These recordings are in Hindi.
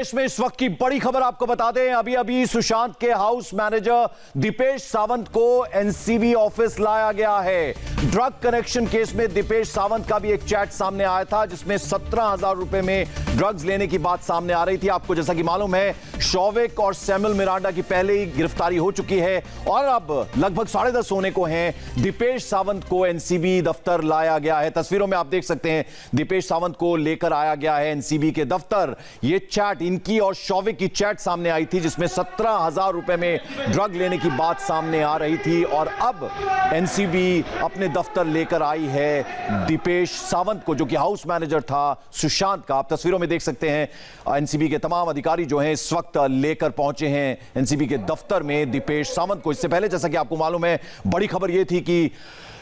इसमें इस वक्त की बड़ी खबर आपको बता दें, अभी अभी सुशांत के हाउस मैनेजर दीपेश सावंत को एनसीबी ऑफिस लाया गया है। ड्रग कनेक्शन केस में दीपेश सावंत का भी एक चैट सामने आया था जिसमें 17,000 रुपए में ड्रग्स लेने की बात सामने आ रही थी। आपको जैसा कि मालूम है, शौविक और सैमुअल मिरांडा की पहले ही गिरफ्तारी हो चुकी है और अब लगभग 10:30 होने को हैं। दीपेश सावंत को एनसीबी दफ्तर लाया गया है। तस्वीरों में आप देख सकते हैं, दीपेश सावंत को लेकर आया गया है एनसीबी के दफ्तर। ये चैट इनकी और शौविक की चैट सामने आई थी जिसमें 17,000 रुपए में ड्रग लेने की बात सामने आ रही थी और अब एनसीबी अपने दफ्तर लेकर आई है दीपेश सावंत को, जो कि हाउस मैनेजर था सुशांत का। आप तस्वीरों में देख सकते हैं एनसीबी के तमाम अधिकारी जो हैं इस वक्त लेकर पहुंचे हैं एनसीबी के दफ्तर में दीपेश सावंत को। इससे पहले जैसा कि आपको मालूम है, बड़ी खबर यह थी कि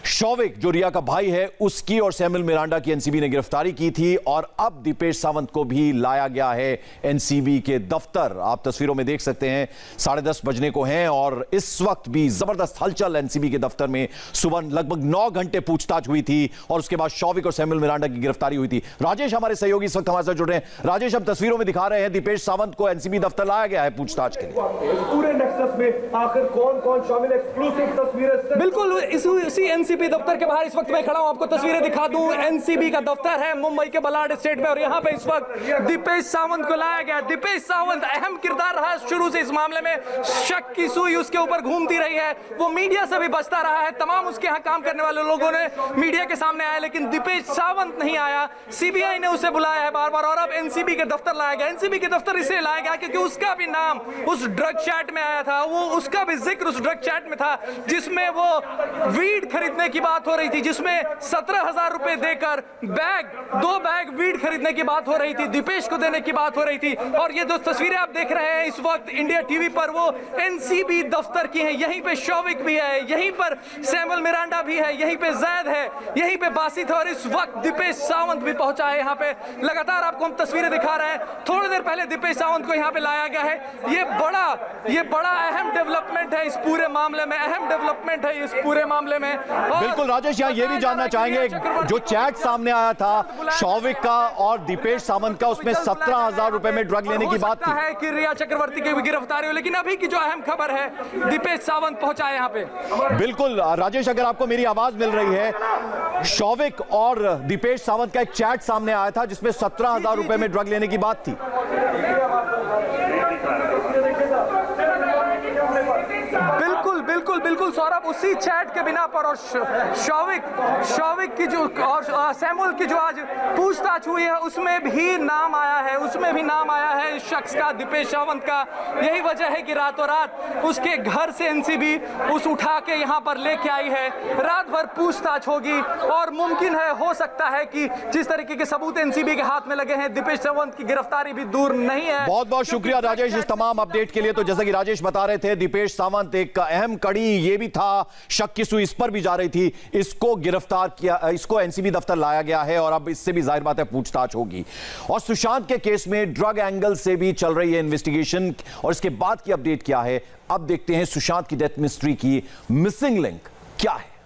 शौविक जो रिया का भाई है उसकी और सैमुअल मिरांडा की एनसीबी ने गिरफ्तारी की थी और अब दीपेश सावंत को भी लाया गया है एनसीबी के दफ्तर। आप तस्वीरों में देख सकते हैं 10:30 बजने को हैं और इस वक्त भी जबरदस्त हलचल एनसीबी के दफ्तर में। सुबह लगभग 9 घंटे पूछताछ हुई थी और उसके बाद शौविक और सैमुअल मिरांडा की गिरफ्तारी हुई थी। राजेश हमारे सहयोगी इस वक्त हमारे साथ जुड़ रहे हैं। राजेश, हम तस्वीरों में दिखा रहे हैं दीपेश सावंत को एनसीबी दफ्तर लाया गया है पूछताछ के लिए। पूरे नेक्सस में आखिर कौन कौन शामिल, एक्सक्लूसिव तस्वीरें। बिल्कुल, इसी एनसीबी दफ्तर के बाहर इस वक्त मैं खड़ा हूं, आपको तस्वीरें दिखा दूं। एनसीबी का दफ्तर है मुंबई के बलाड स्टेट में और यहां पे इस वक्त दीपेश सावंत को लाया गया। दीपेश सावंत अहम किरदार रहा शुरू से इस मामले में। शक की सुई उसके ऊपर घूमती रही है, वो मीडिया से भी बचता रहा है। तमाम उसके यहां काम करने वाले लोगों ने मीडिया के सामने आया, लेकिन दीपेश सावंत नहीं आया। सीबीआई ने उसे बुलाया है बार बार और अब एनसीबी के दफ्तर लाया गया। एनसीबी के दफ्तर इसलिए लाया गया क्योंकि उसका भी नाम उस ड्रग चैट में आया था, वो उसका भी जिक्र उस ड्रग चैट में था जिसमें वो वीड खरीदने की बात हो रही थी, जिसमें 17,000 रुपए देकर दो बैग वीड खरीदने की बात हो रही थी, दीपेश को देने की बात हो रही थी। और ये जो तस्वीरें आप देख रहे हैं इस वक्त इंडिया टीवी पर, वो एनसीबी दफ्तर की हैं। यहीं पे शौविक भी है, यहीं पर सैमुअल मिरांडा भी है, यहीं पे जैद है, यहीं पे बासित है और इस वक्त दीपेश सावंत भी पहुंचा है यहाँ पे। लगातार आपको हम तस्वीरें दिखा रहे हैं। थोड़ी देर पहले दीपेश सावंत को यहाँ पे लाया गया है। ये बड़ा अहम डेवलपमेंट है इस पूरे मामले में, अहम डेवलपमेंट है इस पूरे मामले में। बिल्कुल राजेश, यहाँ ये भी जानना चाहेंगे, जो चैट सामने आया था शौविक का और दीपेश सावंत का, उसमें 17,000 रुपए में ड्रग लेने की बात थी। है कि रिया चक्रवर्ती की भी गिरफ्तारी हो, लेकिन अभी की जो अहम खबर है, दीपेश सावंत पहुंचा है यहाँ पे। बिल्कुल राजेश, अगर आपको मेरी आवाज मिल रही है, शौविक और दीपेश सावंत का एक चैट सामने आया था जिसमें 17,000 रुपए में ड्रग लेने की बात थी। बिल्कुल सौरभ, उसी चैट के बिना पर और शौविक की जो और सैमुअल की जो आज पूछताछ हुई है उसमें भी नाम आया है इस शख्स का, दीपेश सावंत का। यही वजह है कि रातों रात उसके घर से एनसीबी उठा के यहाँ पर लेके आई है। रात भर पूछताछ होगी और मुमकिन है, हो सकता है कि जिस तरीके के सबूत एनसीबी के हाथ में लगे हैं, दीपेश सावंत की गिरफ्तारी भी दूर नहीं है। बहुत बहुत शुक्रिया राजेश इस तमाम अपडेट के लिए। तो जैसा कि राजेश बता रहे थे, दीपेश सावंत एक अहम कड़ी ये भी था, शक की सुई इस पर भी जा रही थी, इसको गिरफ्तार किया, इसको एनसीबी दफ्तर लाया गया है और अब इससे भी जाहिर बात है पूछताछ होगी। और सुशांत के केस में ड्रग एंगल से भी चल रही है इन्वेस्टिगेशन और इसके बाद की अपडेट क्या है, अब देखते हैं सुशांत की डेथ मिस्ट्री की मिसिंग लिंक क्या है।